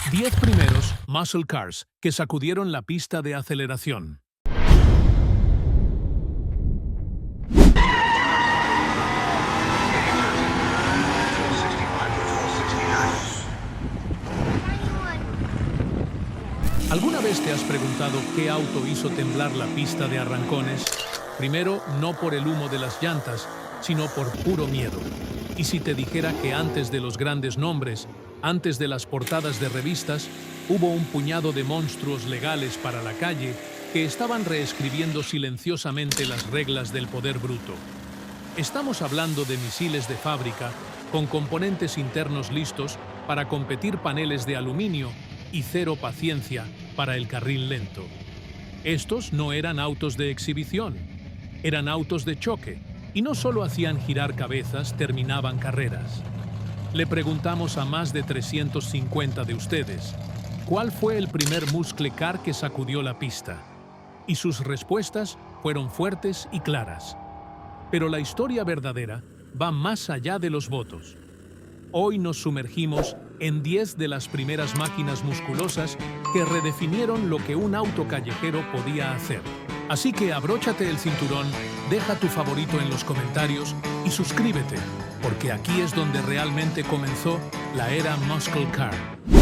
10 primeros muscle cars que sacudieron la pista de aceleración. ¿Alguna vez te has preguntado qué auto hizo temblar la pista de arrancones? Primero, no por el humo de las llantas, sino por puro miedo. Y si te dijera que antes de los grandes nombres, antes de las portadas de revistas, hubo un puñado de monstruos legales para la calle que estaban reescribiendo silenciosamente las reglas del poder bruto. Estamos hablando de misiles de fábrica, con componentes internos listos para competir paneles de aluminio y cero paciencia para el carril lento. Estos no eran autos de exhibición, eran autos de choque, y no solo hacían girar cabezas, terminaban carreras. Le preguntamos a más de 350 de ustedes, ¿cuál fue el primer muscle car que sacudió la pista? Y sus respuestas fueron fuertes y claras. Pero la historia verdadera va más allá de los votos. Hoy nos sumergimos en 10 de las primeras máquinas musculosas que redefinieron lo que un auto callejero podía hacer. Así que abróchate el cinturón, deja tu favorito en los comentarios y suscríbete, porque aquí es donde realmente comenzó la era Muscle Car.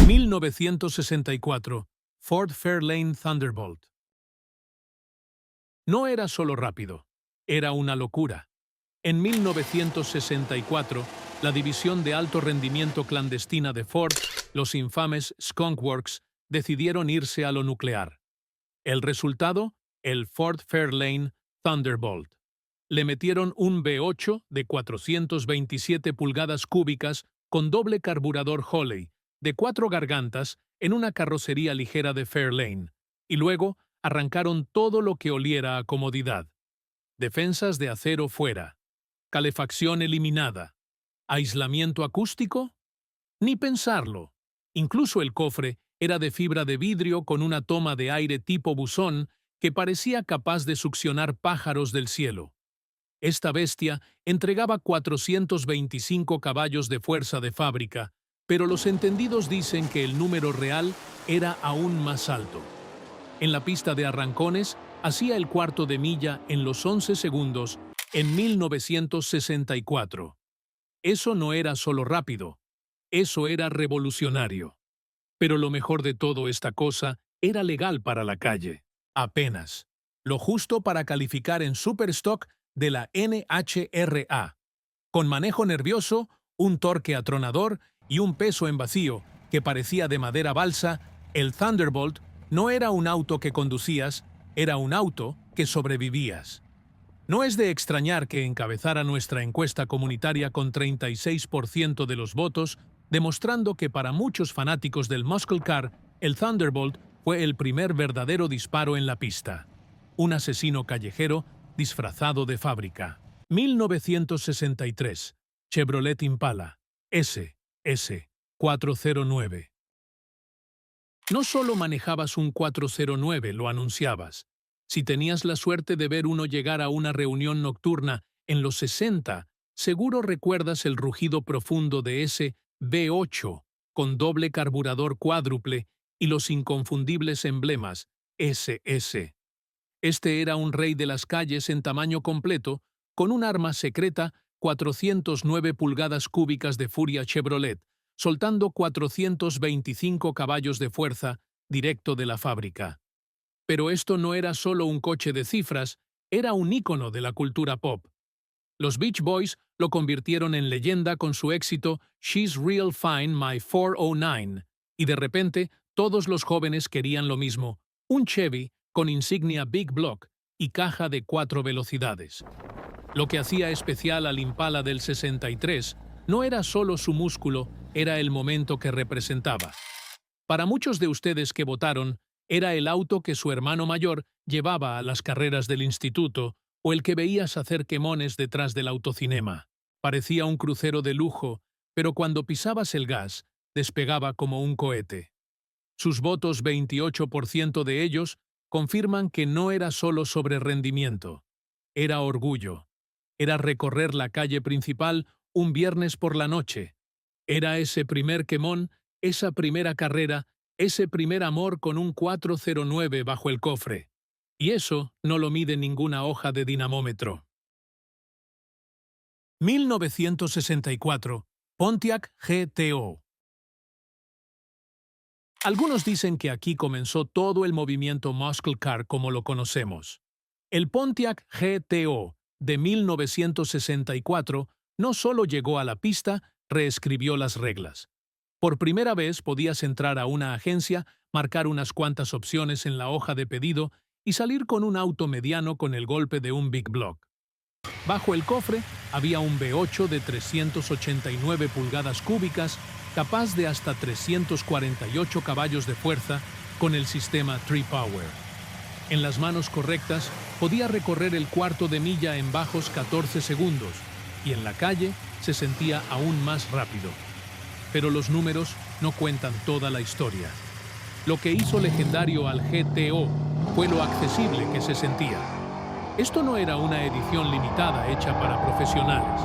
1964, Ford Fairlane Thunderbolt. No era solo rápido, era una locura. En 1964, la división de alto rendimiento clandestina de Ford, los infames Skunk Works, decidieron irse a lo nuclear. El resultado, el Ford Fairlane Thunderbolt. Le metieron un V8 de 427 pulgadas cúbicas con doble carburador Holley, de 4 gargantas, en una carrocería ligera de Fairlane, y luego arrancaron todo lo que oliera a comodidad. Defensas de acero fuera, calefacción eliminada, aislamiento acústico, ni pensarlo. Incluso el cofre era de fibra de vidrio con una toma de aire tipo buzón que parecía capaz de succionar pájaros del cielo. Esta bestia entregaba 425 caballos de fuerza de fábrica, pero los entendidos dicen que el número real era aún más alto. En la pista de arrancones, hacía el cuarto de milla en los 11 segundos en 1964. Eso no era solo rápido, eso era revolucionario. Pero lo mejor de todo esta cosa era legal para la calle. Apenas. Lo justo para calificar en Superstock de la NHRA. Con manejo nervioso, un torque atronador y un peso en vacío que parecía de madera balsa, el Thunderbolt no era un auto que conducías, era un auto que sobrevivías. No es de extrañar que encabezara nuestra encuesta comunitaria con 36% de los votos, demostrando que para muchos fanáticos del Muscle Car, el Thunderbolt fue el primer verdadero disparo en la pista. Un asesino callejero disfrazado de fábrica. 1963. Chevrolet Impala. SS409. No solo manejabas un 409, lo anunciabas. Si tenías la suerte de ver uno llegar a una reunión nocturna en los 60, seguro recuerdas el rugido profundo de ese V8 con doble carburador cuádruple y los inconfundibles emblemas SS. Este era un rey de las calles en tamaño completo, con un arma secreta, 409 pulgadas cúbicas de furia Chevrolet, soltando 425 caballos de fuerza directo de la fábrica. Pero esto no era solo un coche de cifras, era un ícono de la cultura pop. Los Beach Boys lo convirtieron en leyenda con su éxito She's Real Fine, My 409, y de repente todos los jóvenes querían lo mismo, un Chevy con insignia Big Block y caja de 4 velocidades. Lo que hacía especial al Impala del 63 no era solo su músculo, era el momento que representaba. Para muchos de ustedes que votaron, era el auto que su hermano mayor llevaba a las carreras del instituto o el que veías hacer quemones detrás del autocinema. Parecía un crucero de lujo, pero cuando pisabas el gas, despegaba como un cohete. Sus votos, 28% de ellos, confirman que no era solo sobre rendimiento. Era orgullo. Era recorrer la calle principal un viernes por la noche. Era ese primer quemón esa primera carrera, ese primer amor con un 409 bajo el cofre. Y eso no lo mide ninguna hoja de dinamómetro. 1964. Pontiac GTO. Algunos dicen que aquí comenzó todo el movimiento muscle car como lo conocemos. El Pontiac GTO de 1964 no solo llegó a la pista, reescribió las reglas. Por primera vez podías entrar a una agencia, marcar unas cuantas opciones en la hoja de pedido y salir con un auto mediano con el golpe de un Big Block. Bajo el cofre había un V8 de 389 pulgadas cúbicas, capaz de hasta 348 caballos de fuerza con el sistema Tri-Power. En las manos correctas podía recorrer el cuarto de milla en bajos 14 segundos y en la calle se sentía aún más rápido. Pero los números no cuentan toda la historia. Lo que hizo legendario al GTO fue lo accesible que se sentía. Esto no era una edición limitada hecha para profesionales.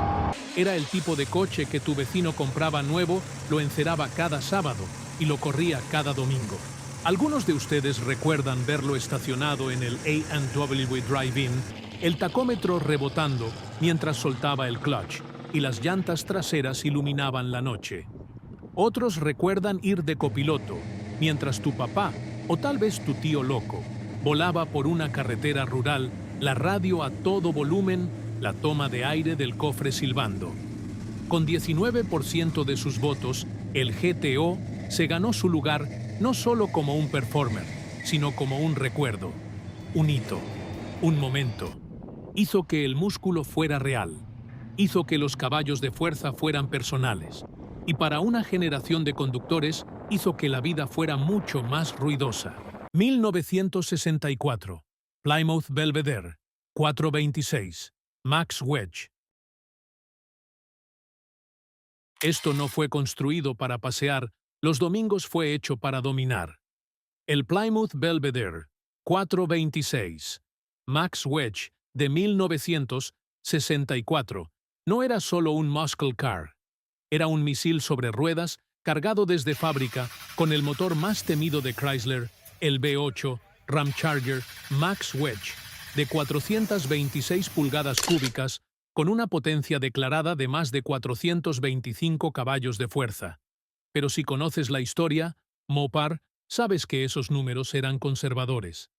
Era el tipo de coche que tu vecino compraba nuevo, lo enceraba cada sábado y lo corría cada domingo. Algunos de ustedes recuerdan verlo estacionado en el A&W Drive-In, el tacómetro rebotando mientras soltaba el clutch y las llantas traseras iluminaban la noche. Otros recuerdan ir de copiloto, mientras tu papá, o tal vez tu tío loco, volaba por una carretera rural, la radio a todo volumen, la toma de aire del cofre silbando. Con 19% de sus votos, el GTO se ganó su lugar no solo como un performer, sino como un recuerdo, un hito, un momento. Hizo que el músculo fuera real, hizo que los caballos de fuerza fueran personales, y para una generación de conductores hizo que la vida fuera mucho más ruidosa. 1964. Plymouth Belvedere, 426. Max Wedge. Esto no fue construido para pasear, los domingos fue hecho para dominar. El Plymouth Belvedere, 426. Max Wedge, de 1964, no era solo un muscle car. Era un misil sobre ruedas cargado desde fábrica con el motor más temido de Chrysler, el V8 Ramcharger Max Wedge, de 426 pulgadas cúbicas, con una potencia declarada de más de 425 caballos de fuerza. Pero si conoces la historia, Mopar, sabes que esos números eran conservadores.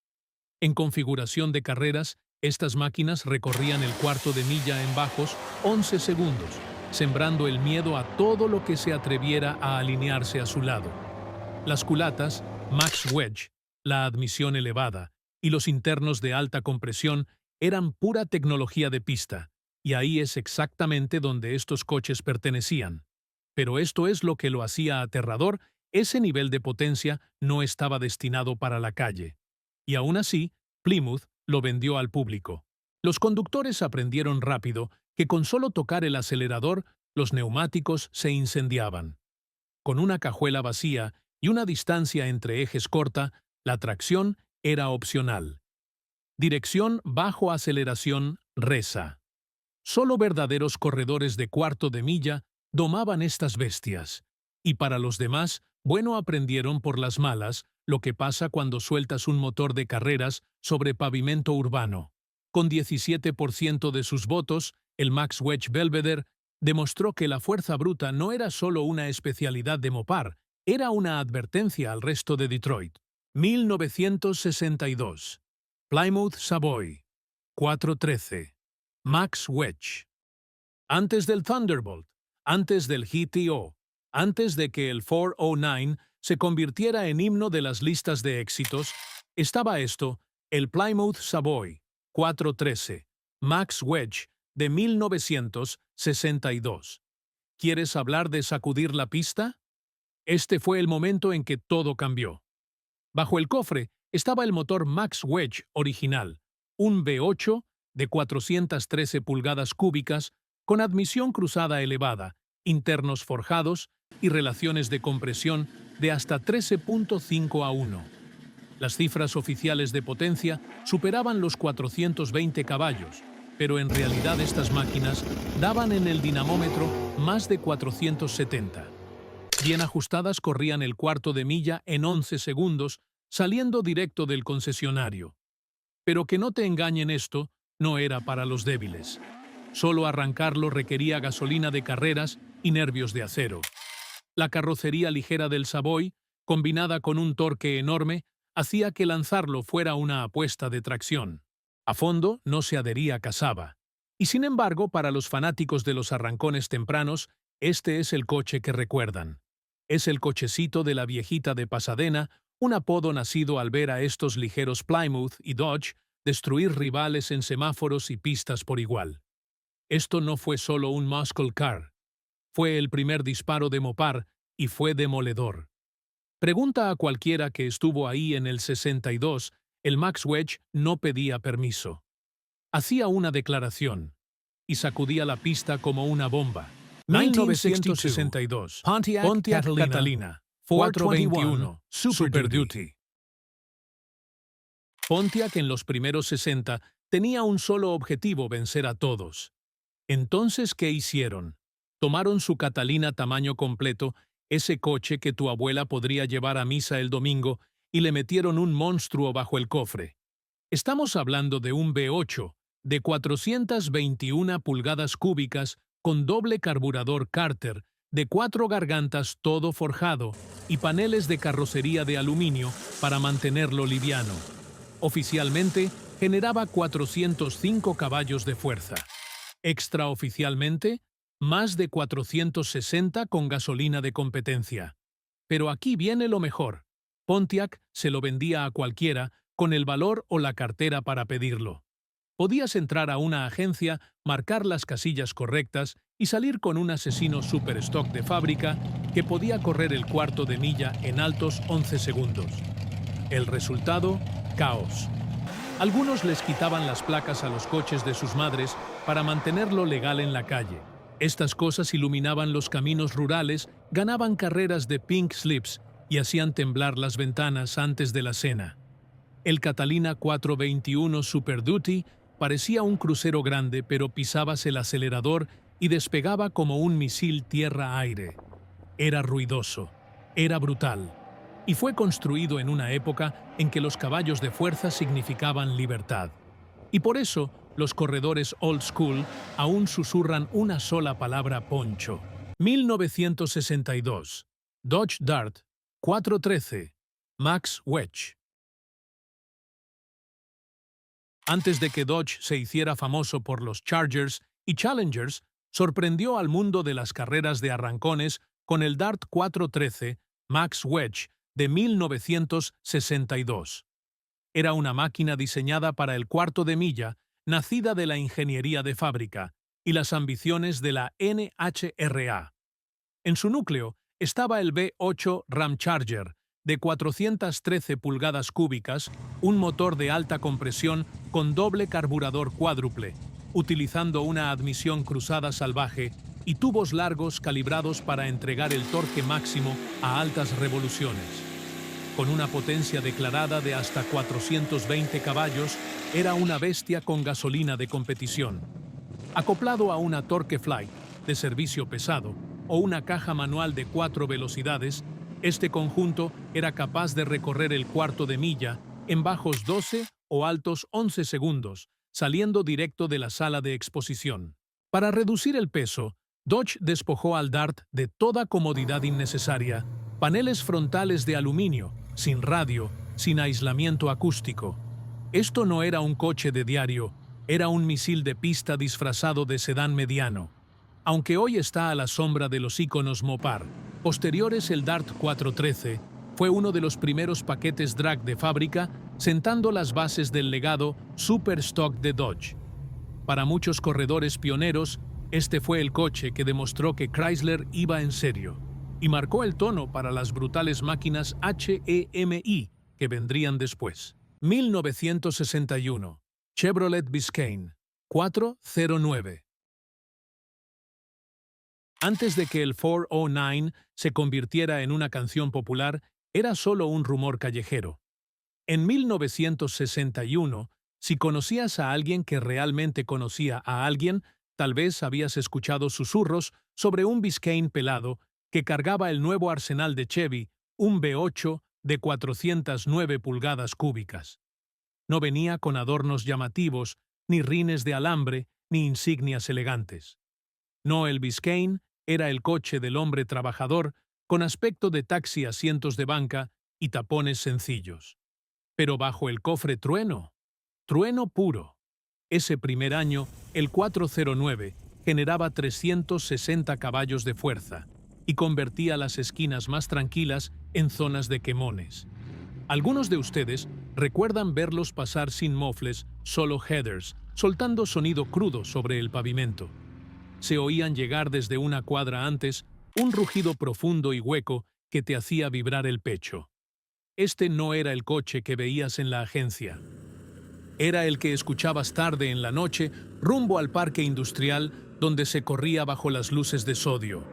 En configuración de carreras, estas máquinas recorrían el cuarto de milla en bajos 11 segundos, sembrando el miedo a todo lo que se atreviera a alinearse a su lado. Las culatas, Max Wedge, la admisión elevada y los internos de alta compresión eran pura tecnología de pista, y ahí es exactamente donde estos coches pertenecían. Pero esto es lo que lo hacía aterrador, ese nivel de potencia no estaba destinado para la calle. Y aún así, Plymouth lo vendió al público. Los conductores aprendieron rápido que con solo tocar el acelerador, los neumáticos se incendiaban. Con una cajuela vacía y una distancia entre ejes corta, la tracción era opcional. Dirección bajo aceleración resa. Solo verdaderos corredores de cuarto de milla domaban estas bestias. Y para los demás, bueno, aprendieron por las malas lo que pasa cuando sueltas un motor de carreras sobre pavimento urbano. Con 17% de sus votos, el Max Wedge Belvedere demostró que la fuerza bruta no era solo una especialidad de Mopar, era una advertencia al resto de Detroit. 1962. Plymouth Savoy, 413. Max Wedge. Antes del Thunderbolt, antes del GTO, antes de que el 409 se convirtiera en himno de las listas de éxitos, estaba esto, el Plymouth Savoy, 413. Max Wedge, de 1962. ¿Quieres hablar de sacudir la pista? Este fue el momento en que todo cambió. Bajo el cofre estaba el motor Max Wedge original, un V8 de 413 pulgadas cúbicas con admisión cruzada elevada, internos forjados y relaciones de compresión de hasta 13.5 a 1. Las cifras oficiales de potencia superaban los 420 caballos, pero en realidad estas máquinas daban en el dinamómetro más de 470. Bien ajustadas corrían el cuarto de milla en 11 segundos, saliendo directo del concesionario. Pero que no te engañen, esto no era para los débiles. Solo arrancarlo requería gasolina de carreras y nervios de acero. La carrocería ligera del Savoy, combinada con un torque enorme, hacía que lanzarlo fuera una apuesta de tracción. A fondo no se adhería Cassava. Y sin embargo, para los fanáticos de los arrancones tempranos, este es el coche que recuerdan. Es el cochecito de la viejita de Pasadena, un apodo nacido al ver a estos ligeros Plymouth y Dodge destruir rivales en semáforos y pistas por igual. Esto no fue solo un muscle car. Fue el primer disparo de Mopar y fue demoledor. Pregunta a cualquiera que estuvo ahí en el 62, el Max Wedge no pedía permiso. Hacía una declaración y sacudía la pista como una bomba. 1962. Pontiac Catalina 421 Super Duty. Pontiac en los primeros 60 tenía un solo objetivo: vencer a todos. Entonces, ¿qué hicieron? Tomaron su Catalina tamaño completo, ese coche que tu abuela podría llevar a misa el domingo, y le metieron un monstruo bajo el cofre. Estamos hablando de un V8 de 421 pulgadas cúbicas con doble carburador Carter, de 4 gargantas todo forjado y paneles de carrocería de aluminio para mantenerlo liviano. Oficialmente, generaba 405 caballos de fuerza. Extraoficialmente, más de 460 con gasolina de competencia. Pero aquí viene lo mejor. Pontiac se lo vendía a cualquiera con el valor o la cartera para pedirlo. Podías entrar a una agencia, marcar las casillas correctas y salir con un asesino super stock de fábrica que podía correr el cuarto de milla en altos 11 segundos. El resultado: caos. Algunos les quitaban las placas a los coches de sus madres para mantenerlo legal en la calle. Estas cosas iluminaban los caminos rurales, ganaban carreras de pink slips y hacían temblar las ventanas antes de la cena. El Catalina 421 Super Duty parecía un crucero grande, pero pisabas el acelerador y despegaba como un misil tierra-aire. Era ruidoso, era brutal, y fue construido en una época en que los caballos de fuerza significaban libertad. Y por eso, los corredores old school aún susurran una sola palabra: poncho. 1962. Dodge Dart 413 Max Wedge. Antes de que Dodge se hiciera famoso por los Chargers y Challengers, sorprendió al mundo de las carreras de arrancones con el Dart 413 Max Wedge de 1962. Era una máquina diseñada para el cuarto de milla, nacida de la ingeniería de fábrica y las ambiciones de la NHRA. En su núcleo estaba el V8 Ramcharger, de 413 pulgadas cúbicas, un motor de alta compresión con doble carburador cuádruple, utilizando una admisión cruzada salvaje y tubos largos calibrados para entregar el torque máximo a altas revoluciones. Con una potencia declarada de hasta 420 caballos, era una bestia con gasolina de competición. Acoplado a una Torque Flight de servicio pesado o una caja manual de 4 velocidades, este conjunto era capaz de recorrer el cuarto de milla en bajos 12 o altos 11 segundos, saliendo directo de la sala de exposición. Para reducir el peso, Dodge despojó al Dart de toda comodidad innecesaria: paneles frontales de aluminio, sin radio, sin aislamiento acústico. Esto no era un coche de diario, era un misil de pista disfrazado de sedán mediano. Aunque hoy está a la sombra de los íconos Mopar posteriores, el Dart 413 fue uno de los primeros paquetes drag de fábrica, sentando las bases del legado Super Stock de Dodge. Para muchos corredores pioneros, este fue el coche que demostró que Chrysler iba en serio y marcó el tono para las brutales máquinas HEMI que vendrían después. 1961. Chevrolet Biscayne 409. Antes de que el 409 se convirtiera en una canción popular, era solo un rumor callejero. En 1961, si conocías a alguien que realmente conocía a alguien, tal vez habías escuchado susurros sobre un Biscayne pelado que cargaba el nuevo arsenal de Chevy, un V8 de 409 pulgadas cúbicas. No venía con adornos llamativos, ni rines de alambre, ni insignias elegantes. No, el Biscayne era el coche del hombre trabajador, con aspecto de taxi, asientos de banca y tapones sencillos. Pero bajo el cofre trueno, trueno puro. Ese primer año, el 409 generaba 360 caballos de fuerza y convertía las esquinas más tranquilas en zonas de quemones. Algunos de ustedes recuerdan verlos pasar sin mofles, solo headers, soltando sonido crudo sobre el pavimento. Se oían llegar desde una cuadra antes, un rugido profundo y hueco que te hacía vibrar el pecho. Este no era el coche que veías en la agencia. Era el que escuchabas tarde en la noche, rumbo al parque industrial, donde se corría bajo las luces de sodio.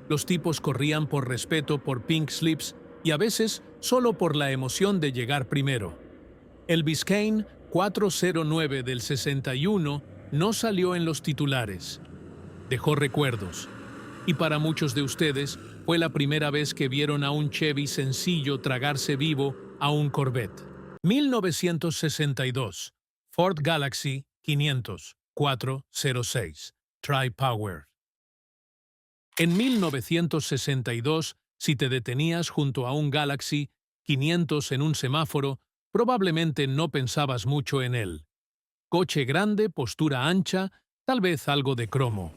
Los tipos corrían por respeto por pink slips y a veces solo por la emoción de llegar primero. El Biscayne 409 del 61 no salió en los titulares. Dejó recuerdos. Y para muchos de ustedes fue la primera vez que vieron a un Chevy sencillo tragarse vivo a un Corvette. 1962. Ford Galaxy 500 406 Tri-Power. En 1962, si te detenías junto a un Galaxy 500 en un semáforo, probablemente no pensabas mucho en él. Coche grande, postura ancha, tal vez algo de cromo.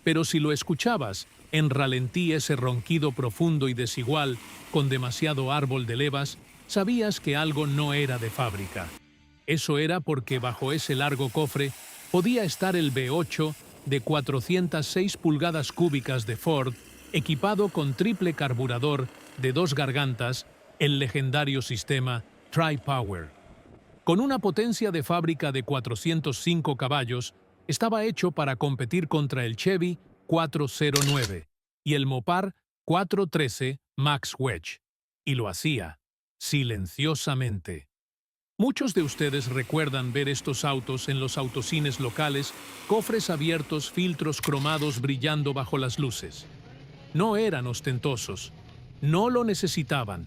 Pero si lo escuchabas, en ralentí ese ronquido profundo y desigual, con demasiado árbol de levas, sabías que algo no era de fábrica. Eso era porque bajo ese largo cofre podía estar el V8 de 406 pulgadas cúbicas de Ford, equipado con triple carburador de 2 gargantas, el legendario sistema Tri-Power. Con una potencia de fábrica de 405 caballos, estaba hecho para competir contra el Chevy 409 y el Mopar 413 Max Wedge. Y lo hacía silenciosamente. Muchos de ustedes recuerdan ver estos autos en los autocines locales, cofres abiertos, filtros cromados brillando bajo las luces. No eran ostentosos. No lo necesitaban.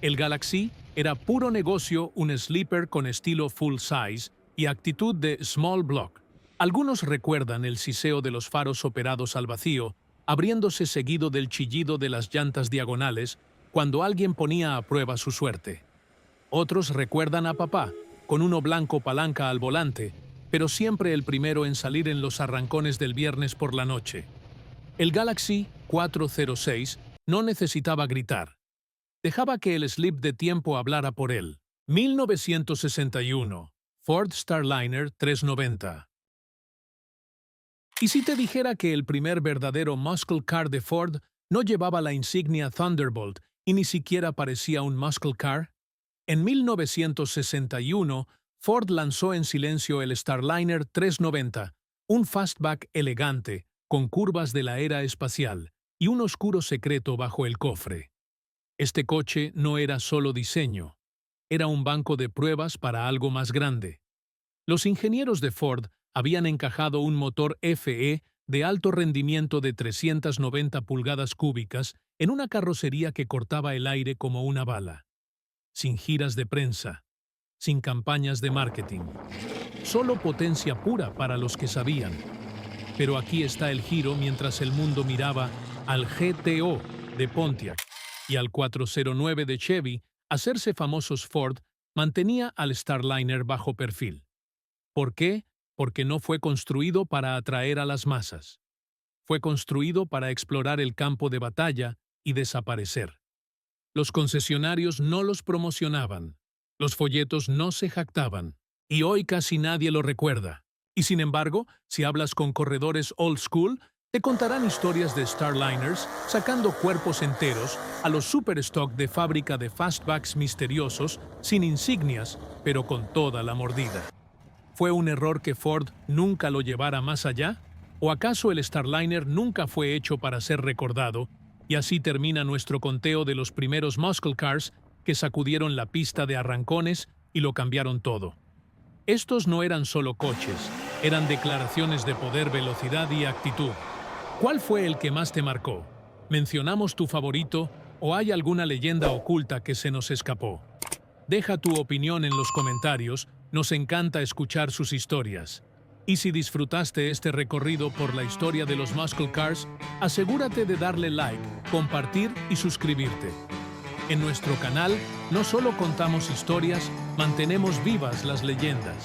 El Galaxy era puro negocio, un sleeper con estilo full size y actitud de small block. Algunos recuerdan el siseo de los faros operados al vacío, abriéndose seguido del chillido de las llantas diagonales cuando alguien ponía a prueba su suerte. Otros recuerdan a papá, con uno blanco palanca al volante, pero siempre el primero en salir en los arrancones del viernes por la noche. El Galaxy 406 no necesitaba gritar. Dejaba que el slip de tiempo hablara por él. 1961. Ford Starliner 390. ¿Y si te dijera que el primer verdadero muscle car de Ford no llevaba la insignia Thunderbolt y ni siquiera parecía un muscle car? En 1961, Ford lanzó en silencio el Starliner 390, un fastback elegante, con curvas de la era espacial y un oscuro secreto bajo el cofre. Este coche no era solo diseño, era un banco de pruebas para algo más grande. Los ingenieros de Ford habían encajado un motor FE de alto rendimiento de 390 pulgadas cúbicas en una carrocería que cortaba el aire como una bala. Sin giras de prensa, sin campañas de marketing. Solo potencia pura para los que sabían. Pero aquí está el giro mientras el mundo miraba al GTO de Pontiac y al 409 de Chevy. Hacerse famosos Ford mantenía al Starliner bajo perfil. ¿Por qué? Porque no fue construido para atraer a las masas. Fue construido para explorar el campo de batalla y desaparecer. Los concesionarios no los promocionaban, los folletos no se jactaban, y hoy casi nadie lo recuerda. Y sin embargo, si hablas con corredores old school, te contarán historias de Starliners sacando cuerpos enteros a los superstock de fábrica de fastbacks misteriosos, sin insignias, pero con toda la mordida. ¿Fue un error que Ford nunca lo llevara más allá? ¿O acaso el Starliner nunca fue hecho para ser recordado? Y así termina nuestro conteo de los primeros muscle cars que sacudieron la pista de arrancones y lo cambiaron todo. Estos no eran solo coches, eran declaraciones de poder, velocidad y actitud. ¿Cuál fue el que más te marcó? ¿Mencionamos tu favorito o hay alguna leyenda oculta que se nos escapó? Deja tu opinión en los comentarios, nos encanta escuchar sus historias. Y si disfrutaste este recorrido por la historia de los Muscle Cars, asegúrate de darle like, compartir y suscribirte. En nuestro canal no solo contamos historias, mantenemos vivas las leyendas.